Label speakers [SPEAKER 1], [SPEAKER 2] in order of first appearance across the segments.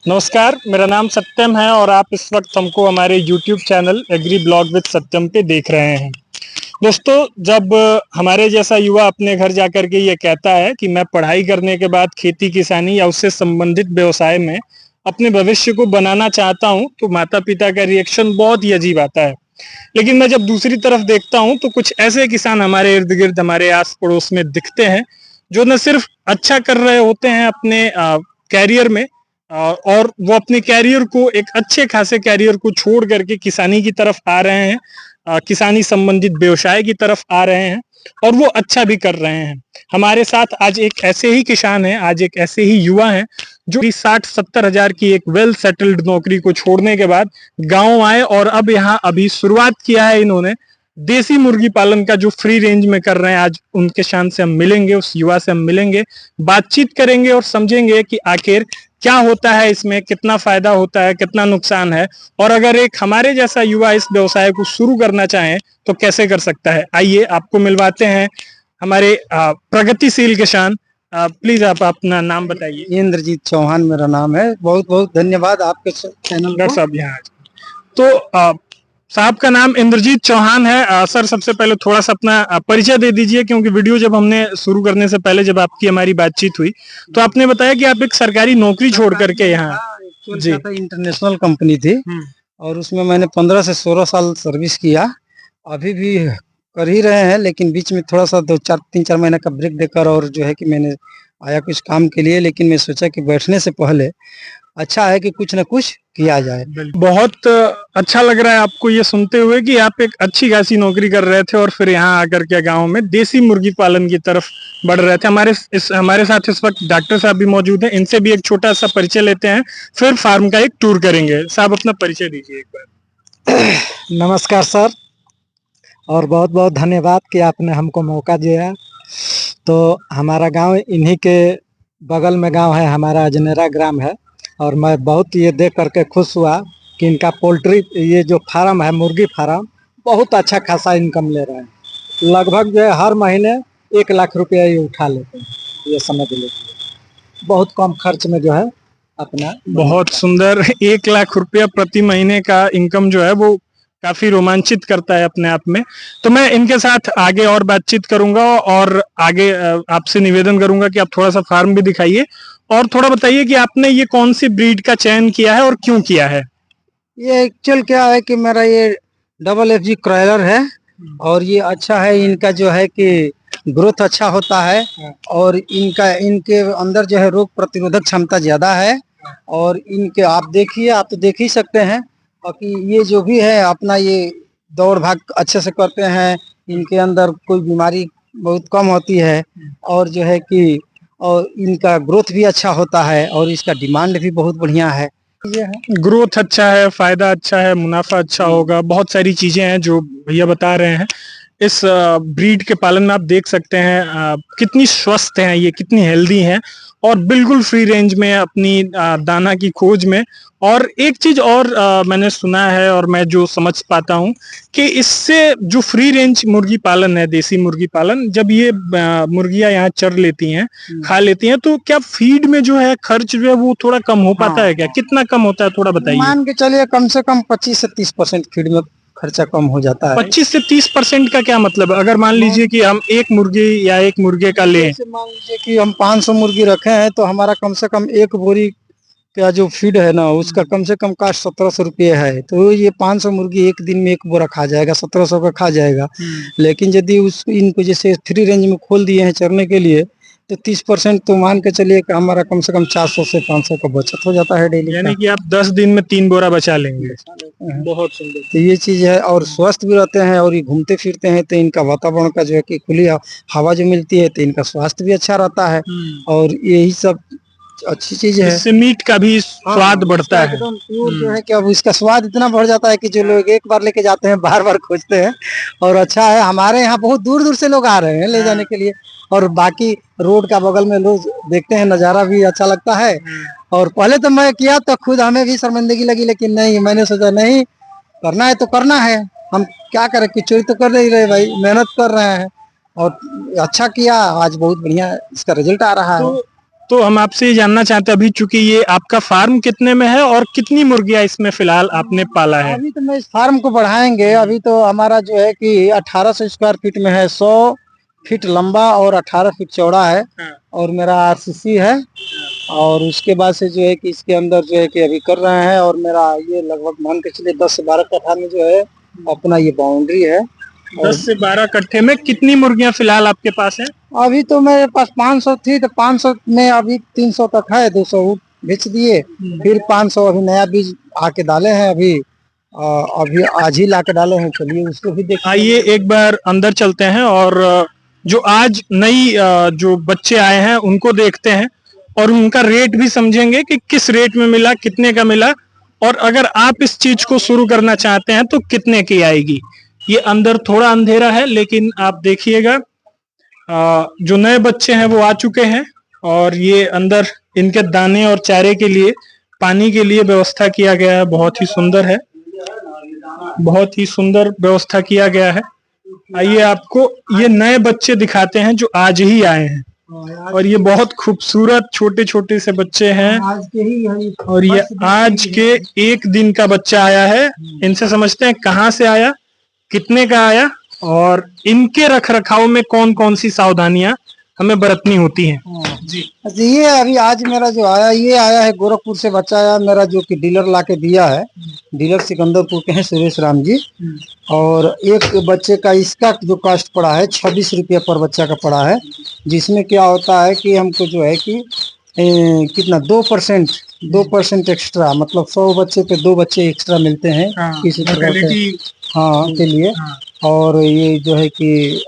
[SPEAKER 1] नमस्कार, मेरा नाम सत्यम है और आप इस वक्त हमको हमारे YouTube channel agri blog with Satyam पे देख रहे हैं। दोस्तों, जब हमारे जैसा युवा अपने घर जाकर के ये कहता है कि मैं पढ़ाई करने के बाद खेती किसानी या उससे संबंधित व्यवसाय में अपने भविष्य को बनाना चाहता हूं, तो माता पिता का रिएक्शन बहुत ही अजीब आता है। लेकिन मैं जब दूसरी तरफ देखता हूं तो कुछ ऐसे किसान हमारे इर्द गिर्द हमारे आस पड़ोस में दिखते हैं जो न सिर्फ अच्छा कर रहे होते हैं अपने कैरियर में, और वो अपने कैरियर को एक अच्छे खासे कैरियर को छोड़ करके किसानी की तरफ आ रहे हैं, किसानी संबंधित व्यवसाय की तरफ आ रहे हैं और वो अच्छा भी कर रहे हैं। हमारे साथ आज एक ऐसे ही किसान हैं, आज एक ऐसे ही युवा हैं जो 60-70 हजार की एक वेल सेटल्ड नौकरी को छोड़ने के बाद गांव आए और अब यहाँ अभी शुरुआत किया है इन्होंने देसी मुर्गी पालन का, जो फ्री रेंज में कर रहे हैं। आज उनके शान से हम मिलेंगे, उस युवा से हम मिलेंगे, बातचीत करेंगे और समझेंगे कि आखिर क्या होता है इसमें, कितना फायदा होता है, कितना नुकसान है, और अगर एक हमारे जैसा युवा इस व्यवसाय को शुरू करना चाहे तो कैसे कर सकता है। आइए आपको मिलवाते हैं हमारे प्रगतिशील किसान। प्लीज आप अपना नाम बताइए।
[SPEAKER 2] इंद्रजीत चौहान मेरा नाम है। बहुत बहुत धन्यवाद आपके चैनल
[SPEAKER 1] डॉक्टर
[SPEAKER 2] को।
[SPEAKER 1] साहब यहाँ तो साहब का नाम इंद्रजीत चौहान है। सर, सबसे पहले थोड़ा सा अपना परिचय दे दीजिए, क्योंकि वीडियो जब हमने शुरू करने से पहले जब आपकी हमारी बातचीत हुई तो आपने बताया कि आप एक सरकारी नौकरी छोड़ करके यहाँ।
[SPEAKER 2] जी, इंटरनेशनल कंपनी थी और उसमें मैंने 15 से 16 साल सर्विस किया। अभी भी कर ही रहे हैं, लेकिन बीच में थोड़ा सा 3-4 महीने का ब्रेक देकर और जो है कि मैंने आया कुछ काम के लिए। लेकिन मैं सोचा कि बैठने से पहले अच्छा है कि कुछ न कुछ किया जाए।
[SPEAKER 1] बहुत अच्छा लग रहा है आपको ये सुनते हुए कि आप एक अच्छी खासी नौकरी कर रहे थे और फिर यहाँ आकर के गांव में देसी मुर्गी पालन की तरफ बढ़ रहे थे। हमारे साथ इस वक्त डॉक्टर साहब भी मौजूद हैं, इनसे भी एक छोटा सा परिचय लेते हैं, फिर फार्म का एक टूर करेंगे। साहब, अपना परिचय दीजिए एक बार।
[SPEAKER 2] नमस्कार सर, और बहुत बहुत धन्यवाद कि आपने हमको मौका दिया। तो हमारा गांव इन्हीं के बगल में गांव है, हमारा अजनेरा ग्राम है। और मैं बहुत ये देख करके खुश हुआ कि इनका पोल्ट्री ये जो फार्म है, मुर्गी फार्म, बहुत अच्छा खासा इनकम ले रहे हैं। लगभग जो है हर महीने 1 लाख रुपया ये उठा लेते हैं। ये समझ लीजिए बहुत कम खर्च में जो है अपना।
[SPEAKER 1] बहुत सुंदर, 1 लाख रुपया प्रति महीने का इनकम जो है वो काफी रोमांचित करता है अपने आप में। तो मैं इनके साथ आगे और बातचीत करूंगा और आगे आपसे निवेदन करूंगा कि आप थोड़ा सा फार्म भी दिखाइए और थोड़ा बताइए कि आपने ये कौन सी ब्रीड का चयन किया है और क्यों किया है।
[SPEAKER 2] ये एक्चुअल क्या है कि मेरा ये डबल FG क्रॉयलर है और ये अच्छा है। इनका जो है कि ग्रोथ अच्छा होता है और इनके अंदर जो है रोग प्रतिरोधक क्षमता ज्यादा है। और इनके आप देखिए, आप तो देख ही सकते हैं कि ये जो भी है अपना ये दौड़ भाग अच्छे से करते हैं। इनके अंदर कोई बीमारी बहुत कम होती है और जो है कि और इनका ग्रोथ भी अच्छा होता है और इसका डिमांड भी बहुत बढ़िया है।
[SPEAKER 1] ग्रोथ अच्छा है, फायदा अच्छा है, मुनाफा अच्छा होगा, बहुत सारी चीजें हैं जो भैया बता रहे हैं। इस ब्रीड के पालन में आप देख सकते हैं कितनी स्वस्थ हैं ये, कितनी हेल्दी हैं और बिल्कुल फ्री रेंज में अपनी दाना की खोज में। और एक चीज और मैंने सुना है और मैं जो समझ पाता हूँ कि इससे जो फ्री रेंज मुर्गी पालन है, देसी मुर्गी पालन, जब ये मुर्गियां यहाँ चर लेती हैं, खा लेती हैं, तो क्या फीड में जो है खर्च जो है वो थोड़ा कम हो पाता है क्या? कितना कम होता है, थोड़ा बताइए।
[SPEAKER 2] मान के चलिए कम से कम 25 से 30% फीड में खर्चा कम हो जाता है।
[SPEAKER 1] 25 से 30% का क्या मतलब? अगर मान लीजिए कि हम एक मुर्गी या एक मुर्गे का लें,
[SPEAKER 2] मान लीजिए कि हम 500 मुर्गी रखे हैं तो हमारा कम से कम एक बोरी का जो फीड है ना, उसका कम से कम कास्ट 1700 रुपये है। तो ये 500 मुर्गी एक दिन में एक बोरा खा जाएगा, 1700 का खा जाएगा। लेकिन यदि उस इनको जैसे फ्री रेंज में खोल दिए हैं चरने के लिए, तो 30% तो मान के चलिए कि हमारा कम से कम 400 से 500 का बचत हो जाता है डेली।
[SPEAKER 1] यानी कि आप 10 दिन में 3 बोरा बचा लेंगे। बहुत सुंदर।
[SPEAKER 2] तो ये चीज है और स्वस्थ भी रहते हैं और ये घूमते फिरते हैं तो इनका वातावरण का जो है कि खुली हवा जो मिलती है तो इनका स्वास्थ्य भी अच्छा रहता है। और यही सब अच्छी चीज है।
[SPEAKER 1] इससे मीट का भी स्वाद बढ़ता है।
[SPEAKER 2] एकदम प्योर जो है कि अब इसका स्वाद इतना बढ़ जाता है कि जो लोग एक बार लेके जाते हैं बार बार खोजते हैं। और अच्छा है, हमारे यहाँ बहुत दूर दूर से लोग आ रहे हैं ले जाने के लिए। और बाकी रोड का बगल में लोग देखते हैं, नजारा भी अच्छा लगता है। और पहले तो मैं किया तो खुद हमें भी शर्मिंदगी लगी, लेकिन नहीं, मैंने सोचा नहीं, करना है तो करना है। हम क्या करें, कि चोरी तो कर नहीं रहे भाई, मेहनत कर रहे हैं और अच्छा किया। आज बहुत बढ़िया इसका रिजल्ट आ रहा है।
[SPEAKER 1] तो हम आपसे ये जानना चाहते हैं अभी, चूंकि ये आपका फार्म कितने में है और कितनी मुर्गियां इसमें फिलहाल आपने पाला है?
[SPEAKER 2] अभी तो मैं इस फार्म को बढ़ाएंगे। अभी तो हमारा जो है कि 1800 स्क्वायर फीट में है, 100 फीट लंबा और 18 फीट चौड़ा है। और मेरा आरसीसी है। और उसके बाद से जो है कि इसके अंदर जो है कि अभी कर रहे हैं। और मेरा ये लगभग मान के चलिए 10 से 12 कट्ठा में जो है अपना ये बाउंड्री है।
[SPEAKER 1] 10 से 12 कट्ठे में कितनी मुर्गियां फिलहाल आपके पास है?
[SPEAKER 2] अभी तो मेरे पास 500 थी, तो 500 में अभी 300 तक है, 200 बेच दिए। फिर 500 अभी नया बीज आके डाले हैं। अभी आज ही ला के डाले हैं। चलिए उसको भी देख।
[SPEAKER 1] आइए एक बार अंदर चलते हैं और जो आज नई जो बच्चे आए हैं उनको देखते हैं और उनका रेट भी समझेंगे कि किस रेट में मिला, कितने का मिला, और अगर आप इस चीज को शुरू करना चाहते हैं तो कितने की आएगी। ये अंदर थोड़ा अंधेरा है लेकिन आप देखिएगा, जो नए बच्चे हैं वो आ चुके हैं और ये अंदर इनके दाने और चारे के लिए, पानी के लिए व्यवस्था किया गया है। बहुत ही सुंदर है, बहुत ही सुंदर व्यवस्था किया गया है। आइए आपको ये नए बच्चे दिखाते हैं जो आज ही आए हैं। और ये बहुत खूबसूरत छोटे छोटे से बच्चे हैं
[SPEAKER 2] आज के ही
[SPEAKER 1] और ये आज के एक दिन का बच्चा आया है। इनसे समझते हैं कहाँ से आया, कितने का आया और इनके रख रखाव में कौन कौन सी सावधानियां हमें बरतनी होती हैं। जी
[SPEAKER 2] अच्छा, ये अभी आज मेरा जो आया, ये आया है गोरखपुर से बच्चा आया मेरा, जो कि डीलर लाके दिया है। डीलर सिकंदरपुर के हैं, सुरेश राम जी। और एक बच्चे का इसका जो कास्ट पड़ा है 26 रुपया पर बच्चा का पड़ा है। जिसमें क्या होता है कि हमको जो है कि कितना 2% एक्स्ट्रा, मतलब 100 बच्चे पे 2 बच्चे एक्स्ट्रा मिलते हैं किसी प्रकार से, हाँ के लिए। और ये जो है कि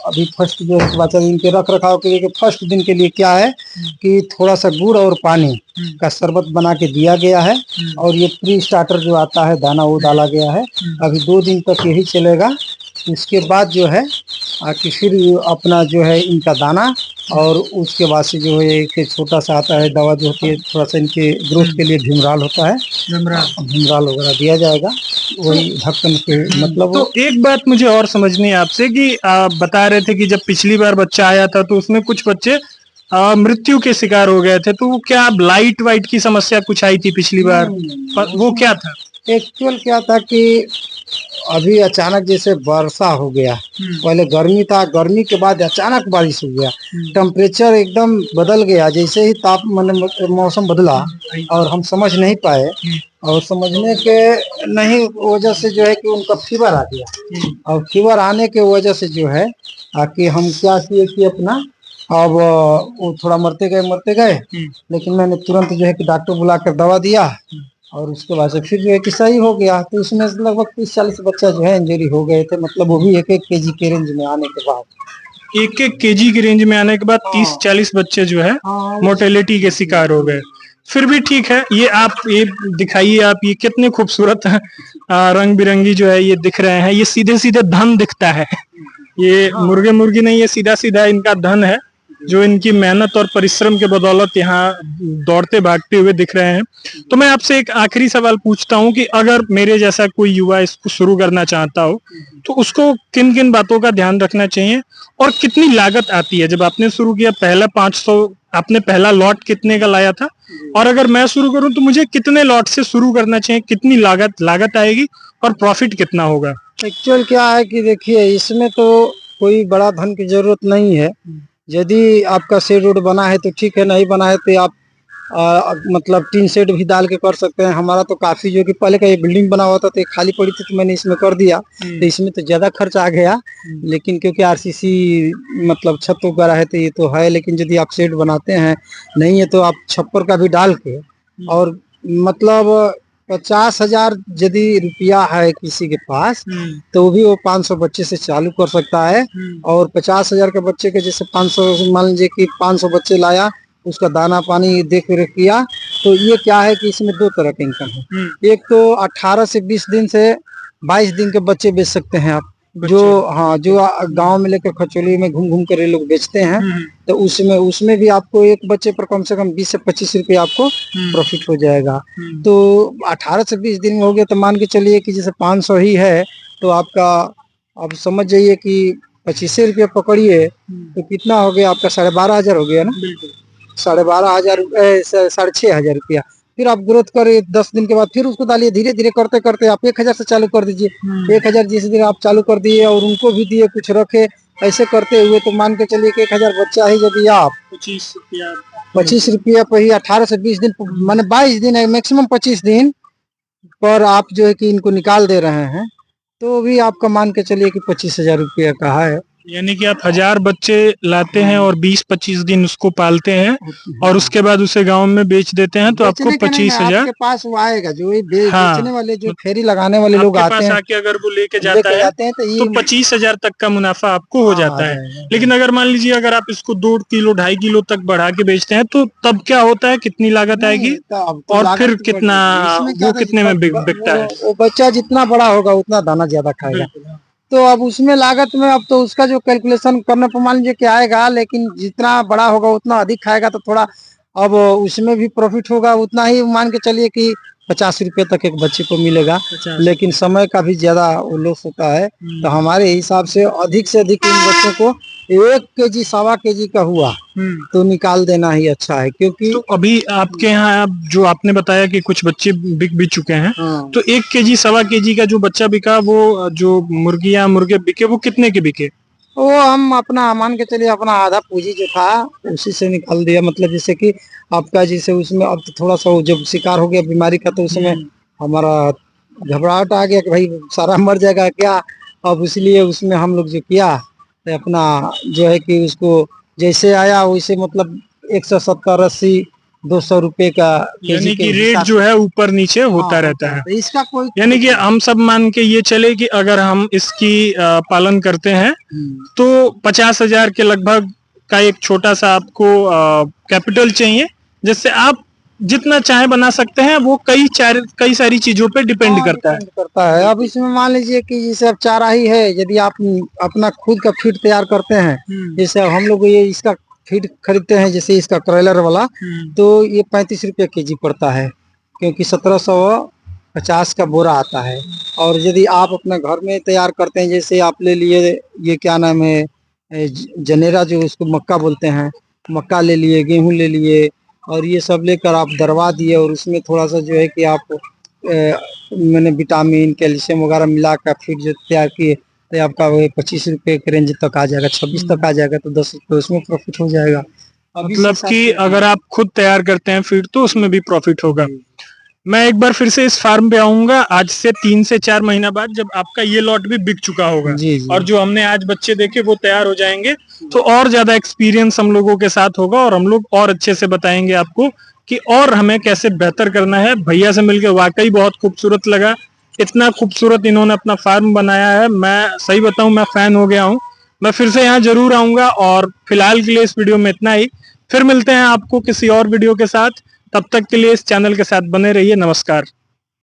[SPEAKER 2] अभी फर्स्ट जो है बच्चा इनके रख रखाव के लिए, फर्स्ट दिन के लिए क्या है कि थोड़ा सा गुड़ और पानी का शरबत बना के दिया गया है। और ये प्री स्टार्टर जो आता है दाना वो डाला गया है। अभी 2 दिन तक यही चलेगा। उसके बाद जो है कि फिर अपना जो है इनका दाना, और उसके बाद से जो है एक छोटा सा आता है दवा जो होती है थोड़ा सा इनके ग्रोथ के लिए, भीमराल होता है, भीमराल वगैरह दिया जाएगा। वही ढक्कन के मतलब।
[SPEAKER 1] तो एक बात मुझे और समझनी है आपसे कि आप बता रहे थे कि जब पिछली बार बच्चा आया था तो उसमें कुछ बच्चे मृत्यु के शिकार हो गए थे, तो क्या लाइट वाइट की समस्या कुछ आई थी पिछली बार? वो क्या था?
[SPEAKER 2] एक्चुअल क्या था कि अभी अचानक जैसे वर्षा हो गया, पहले गर्मी था, गर्मी के बाद अचानक बारिश हो गया, टेम्परेचर एकदम बदल गया। जैसे ही मौसम बदला और हम समझ नहीं पाए, और समझने के नहीं वजह से जो है कि उनका फीवर आ गया। और फीवर आने के वजह से जो है कि हम क्या किए कि अपना, अब वो थोड़ा मरते गए। लेकिन मैंने तुरंत जो है कि डॉक्टर बुला कर दवा दिया और उसके बाद से फिर जो है कि सही हो गया। तो इसमें लगभग 30-40 बच्चा जो है इंजरी हो गए थे, मतलब वो भी 1-1 केजी के रेंज में आने के बाद।
[SPEAKER 1] 1-1 केजी की रेंज में आने के बाद 30-40 बच्चे जो है मोर्टेलिटी के शिकार हो गए। फिर भी ठीक है। ये आप ये दिखाइए, आप ये कितने खूबसूरत रंग बिरंगी जो है ये दिख रहे हैं। ये सीधे सीधे धन दिखता है, ये मुर्गे मुर्गी नहीं, ये सीधा सीधा इनका धन है जो इनकी मेहनत और परिश्रम के बदौलत यहाँ दौड़ते भागते हुए दिख रहे हैं। तो मैं आपसे एक आखिरी सवाल पूछता हूँ कि अगर मेरे जैसा कोई युवा इसको शुरू करना चाहता हो तो उसको किन किन बातों का ध्यान रखना चाहिए और कितनी लागत आती है? जब आपने शुरू किया पहला 500, आपने पहला लॉट कितने का लाया था? और अगर मैं शुरू करूं तो मुझे कितने लॉट से शुरू करना चाहिए, कितनी लागत आएगी और प्रॉफिट कितना होगा?
[SPEAKER 2] एक्चुअल क्या है कि देखिए, इसमें तो कोई बड़ा धन की जरूरत नहीं है। यदि आपका शेड रोड बना है तो ठीक है, नहीं बना है तो आप मतलब टीन शेड भी डाल के कर सकते हैं। हमारा तो काफी जो कि पहले का ये बिल्डिंग बना हुआ था तो ये खाली पड़ी थी, तो मैंने इसमें कर दिया। तो इसमें तो ज्यादा खर्च आ गया। लेकिन क्योंकि आरसीसी मतलब छत वगैरह है तो ये तो है। लेकिन यदि आप शेड बनाते हैं नहीं है तो आप छप्पर का भी डाल के, और मतलब 50,000 यदि रुपया है किसी के पास तो भी वो 500 बच्चे से चालू कर सकता है। और 50,000 के बच्चे के जैसे 500, मान लीजिए कि 500 बच्चे लाया, उसका दाना पानी देख रेख किया, तो ये क्या है कि इसमें 2 तरह के इनकम है। एक तो 18 से 20 दिन से 22 दिन के बच्चे बेच सकते हैं आप, जो जो गांव में लेकर खचोली में घूम घूम कर ये लोग बेचते हैं। तो उसमें भी आपको एक बच्चे पर कम से कम 20 से 25 रुपये आपको प्रॉफिट हो जाएगा। तो 18 से 20 दिन में हो गया तो मान के चलिए कि जैसे 500 ही है तो आपका, आप समझ जाइए कि 25 रुपये पकड़िए तो कितना हो गया आपका, 12,500 हो गया ना। 12,500 6,500 रुपया। फिर आप ग्रोथ करे 10 दिन के बाद फिर उसको डालिए, धीरे धीरे करते करते आप 1,000 से चालू कर दीजिए। 1,000 जिस दिन आप चालू कर दिए और उनको भी दिए, कुछ रखे, ऐसे करते हुए तो मान के चलिए कि 1,000 बच्चा ही यदि आप 25 रुपया पर ही 18 से 20 दिन माने 22 दिन है, मैक्सिमम 25 दिन पर आप जो है कि इनको निकाल दे रहे हैं, तो भी आपका मान के चलिए कि 25,000 रुपया का है।
[SPEAKER 1] यानी कि आप 1000 बच्चे लाते हैं और 20-25 दिन उसको पालते हैं और उसके बाद उसे गांव में बेच देते हैं, तो आपको
[SPEAKER 2] बेचने के नहीं,
[SPEAKER 1] 25,000
[SPEAKER 2] आपके पास वो आएगा जो ये
[SPEAKER 1] हाँ,
[SPEAKER 2] बेचने वाले, जो फेरी लगाने वाले लोग
[SPEAKER 1] आपके
[SPEAKER 2] आते
[SPEAKER 1] पास
[SPEAKER 2] हैं,
[SPEAKER 1] आके अगर वो लेके
[SPEAKER 2] लेके
[SPEAKER 1] जाता है
[SPEAKER 2] जाते हैं, तो
[SPEAKER 1] तो
[SPEAKER 2] ये
[SPEAKER 1] 25,000 तक का मुनाफा आपको हो
[SPEAKER 2] हाँ,
[SPEAKER 1] जाता
[SPEAKER 2] आ
[SPEAKER 1] है।
[SPEAKER 2] जाएगा।
[SPEAKER 1] लेकिन अगर मान लीजिए अगर आप इसको 2 किलो 2.5 किलो तक बढ़ा के बेचते हैं तो तब क्या होता है, कितनी लागत आएगी
[SPEAKER 2] नहीं, तो अब तो
[SPEAKER 1] और
[SPEAKER 2] लागत
[SPEAKER 1] फिर
[SPEAKER 2] तो बढ़
[SPEAKER 1] कितना
[SPEAKER 2] जाएगी। इसमें क्या
[SPEAKER 1] वो
[SPEAKER 2] था,
[SPEAKER 1] कितने में बिकता है?
[SPEAKER 2] वो बच्चा जितना बड़ा होगा उतना दाना ज्यादा खाएगा।
[SPEAKER 1] बिल्कुल।
[SPEAKER 2] तो अब उसमें लागत में अब तो उसका जो कैलकुलेशन करने पर मान लीजिए कि आएगा, लेकिन जितना बड़ा होगा उतना अधिक खाएगा, तो थोड़ा अब उसमें भी प्रॉफिट होगा। उतना ही मान के चलिए कि 50 रुपए तक एक बच्चे को मिलेगा,
[SPEAKER 1] 50
[SPEAKER 2] लेकिन समय का भी ज्यादा वो लॉस होता है। तो हमारे हिसाब से अधिक इन बच्चों को 1 केजी 1.25 केजी का हुआ तो निकाल देना ही अच्छा है, क्योंकि
[SPEAKER 1] तो अभी आपके यहाँ आप जो आपने बताया कि कुछ बच्चे बिक भी चुके हैं,
[SPEAKER 2] हाँ,
[SPEAKER 1] तो 1 केजी 1.25 केजी का जो बच्चा बिका वो जो मुर्गियां मुर्गे बिके वो कितने के बिके?
[SPEAKER 2] वो हम अपना मान के चलिए अपना आधा पूंजी जो था उसी से निकाल दिया। मतलब जैसे कि आपका जैसे उसमें अब तो थोड़ा सा वो जब शिकार हो गया बीमारी का, तो उसमें हमारा घबराहट आ गया कि भाई सारा मर जाएगा क्या। अब इसलिए उसमें हम लोग जो किया, तो अपना जो है कि उसको जैसे आया वैसे मतलब 170-80 200 रुपए का केजी
[SPEAKER 1] यानी
[SPEAKER 2] के
[SPEAKER 1] कि रेट
[SPEAKER 2] हिसाब
[SPEAKER 1] जो
[SPEAKER 2] से
[SPEAKER 1] है ऊपर नीचे होता
[SPEAKER 2] हाँ,
[SPEAKER 1] रहता है।
[SPEAKER 2] तो इसका कोई
[SPEAKER 1] यानी कि हम सब मान के ये चले कि अगर हम इसकी पालन करते हैं तो 50,000 के लगभग का एक छोटा सा आपको कैपिटल चाहिए, जिससे आप जितना चाहे बना सकते हैं। वो कई सारी चीजों पे डिपेंड करता है।
[SPEAKER 2] डिपेंड करता है। अब इसमें मान लीजिए कि जैसे अब चारा ही है, यदि आप अपना खुद का फीड तैयार करते हैं, जैसे अब हम लोग ये इसका फीड खरीदते हैं, जैसे इसका क्रॉयलर वाला, तो ये 35 रुपये केजी पड़ता है, क्योंकि 1750 का बोरा आता है। और यदि आप अपने घर में तैयार करते हैं, जैसे आप ले लिए ये क्या नाम है, जनेरा, जो उसको मक्का बोलते हैं, मक्का ले लिए, गेहूं ले लिए, और ये सब लेकर आप दरवा दिए, और उसमें थोड़ा सा जो है कि आप मैंने विटामिन कैल्शियम वगैरह मिला कर फिर जो तैयार किए, तो आपका वो 25 रुपए के रेंज तक आ जाएगा, 26 तक आ जाएगा, तो 10 रुपये उसमें प्रॉफिट हो जाएगा।
[SPEAKER 1] मतलब कि अगर आप खुद तैयार करते हैं फीड तो उसमें भी प्रॉफिट होगा। मैं एक बार फिर से इस फार्म पे आऊंगा आज से 3 से 4 महीना बाद, जब आपका ये लॉट भी बिक चुका होगा
[SPEAKER 2] जी, जी।
[SPEAKER 1] और जो हमने आज बच्चे देखे वो तैयार हो जाएंगे, तो और ज्यादा एक्सपीरियंस हम लोगों के साथ होगा और हम लोग और अच्छे से बताएंगे आपको कि और हमें कैसे बेहतर करना है। भैया से मिलकर वाकई बहुत खूबसूरत लगा। इतना खूबसूरत इन्होंने अपना फार्म बनाया है, मैं सही बताऊं मैं फैन हो गया हूं। मैं फिर से यहाँ जरूर आऊंगा और फिलहाल के लिए इस वीडियो में इतना ही। फिर मिलते हैं आपको किसी और वीडियो के साथ। तब तक के लिए इस चैनल के साथ बने रहिए। नमस्कार।